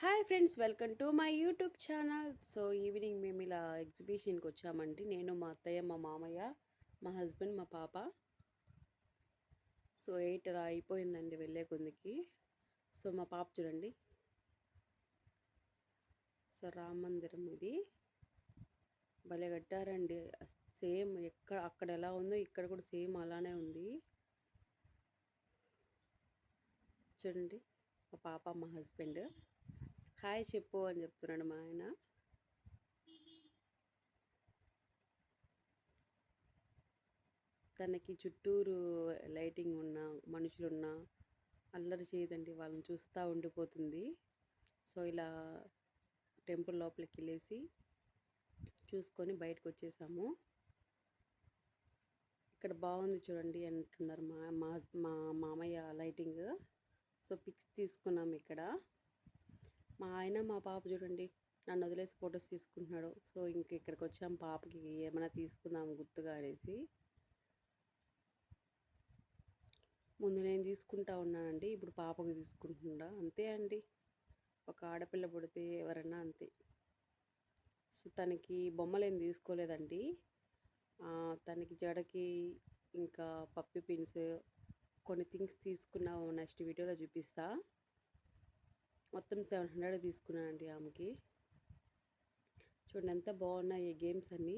Hi friends, welcome to my YouTube channel. So evening మేము ఇలా ఎగ్జిబిషన్కి వచ్చామండి. నేను, మా అత్తయ్య, మా మామయ్య, మా హస్బెండ్, మా పాప. సో 8 అలా అయిపోయిందండి వెళ్ళే కొందికి. సో మా పాప చూడండి. సో రామ మందిరం ఇది భలే కట్టారండి. సేమ్ అక్కడ ఎలా ఉందో ఇక్కడ కూడా సేమ్ అలానే ఉంది. చూడండి, మా పాప, మా హస్బెండ్. హాయ్ చెప్పు అని చెప్తున్నాడు మా ఆయన. తనకి చుట్టూరు లైటింగ్ ఉన్న మనుషులున్న అల్లరి చేయదండి, వాళ్ళని చూస్తూ ఉండిపోతుంది. సో ఇలా టెంపుల్ లోపలికి వెళ్ళేసి చూసుకొని బయటకు వచ్చేసాము. ఇక్కడ బాగుంది చూడండి అంటున్నారు మా మా మా మామయ్య లైటింగ్. సో పిక్స్ తీసుకున్నాము ఇక్కడ. మా ఆయన, మా పాప చూడండి నన్ను వదిలేసి ఫొటోస్ తీసుకుంటున్నాడు. సో ఇక్కడికి వచ్చాము పాపకి ఏమైనా తీసుకుందాం గుర్తుగా అనేసి. ముందు నేను తీసుకుంటా ఉన్నానండి, ఇప్పుడు పాపకు తీసుకుంటున్నా. అంతే అండి, ఒక ఆడపిల్ల పుడితే ఎవరన్నా అంతే. సో తనకి బొమ్మలు ఏం తీసుకోలేదండి. తనకి జడకి ఇంకా పప్పి పిన్స్ కొన్ని థింగ్స్ తీసుకున్నాము. నెక్స్ట్ వీడియోలో చూపిస్తా. మొత్తం 700 తీసుకున్నానండి ఆమెకి. చూడండి ఎంత బాగున్నాయి ఈ గేమ్స్ అన్నీ.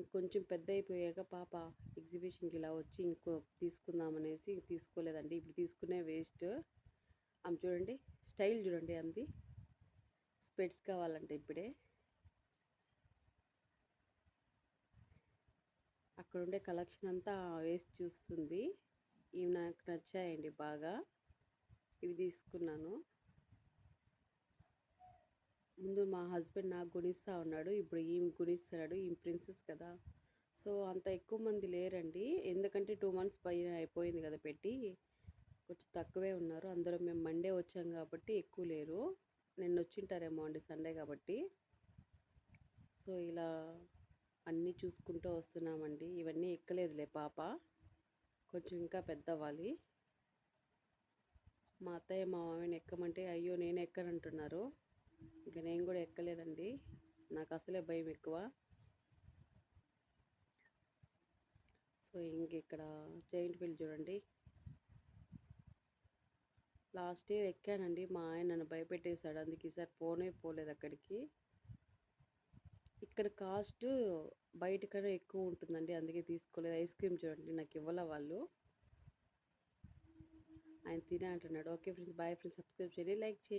ఇంకొంచెం పెద్ద అయిపోయాక పాప ఎగ్జిబిషన్కి ఇలా వచ్చి ఇంకో తీసుకుందామనేసి తీసుకోలేదండి. ఇప్పుడు తీసుకునే వేస్ట్. ఆమె చూడండి స్టైల్ చూడండి, ఆమెది స్పెట్స్ కావాలంటే ఇప్పుడే. అక్కడ ఉండే కలెక్షన్ అంతా వేసి చూస్తుంది. ఇవి నాకు నచ్చాయండి బాగా, ఇవి తీసుకున్నాను. ముందు మా హస్బెండ్ నాకు గుణిస్తూ ఉన్నాడు, ఇప్పుడు ఈమె గుణిస్తున్నాడు. ఈమె ప్రిన్సెస్ కదా. సో అంత ఎక్కువ మంది లేరండి, ఎందుకంటే 2 months పైన అయిపోయింది కదా పెట్టి. కొంచెం తక్కువే ఉన్నారు. అందులో మేము మండే వచ్చాం కాబట్టి ఎక్కువ లేరు. నిన్న వచ్చింటారేమో అండి, సండే కాబట్టి. సో ఇలా అన్నీ చూసుకుంటూ వస్తున్నామండి. ఇవన్నీ ఎక్కలేదులే పాప, కొంచెం ఇంకా పెద్ద అవ్వాలి. మా అత్తయ్య మా మామయ్యని ఎక్కమంటే అయ్యో నేను ఎక్కనంటున్నారు. ఇంకా నేను కూడా ఎక్కలేదండి, నాకు అసలే భయం ఎక్కువ. సో ఇంక ఇక్కడ జైంట్ వీల్ చూడండి. లాస్ట్ ఇయర్ ఎక్కానండి, మా ఆయన నన్ను భయపెట్టేశాడు, అందుకే ఈసారి పోలేదు అక్కడికి. ఇక్కడ కాస్ట్ బయట కన్నా ఎక్కువ ఉంటుందండి, అందుకే తీసుకోలేదు. ఐస్ క్రీమ్ చూడండి, నాకు ఇవ్వాల వాళ్ళు. ఆయన తినే అంటున్నాడు. Okay friends, boy friends, subscribe చేయండి, లైక్ చేయండి.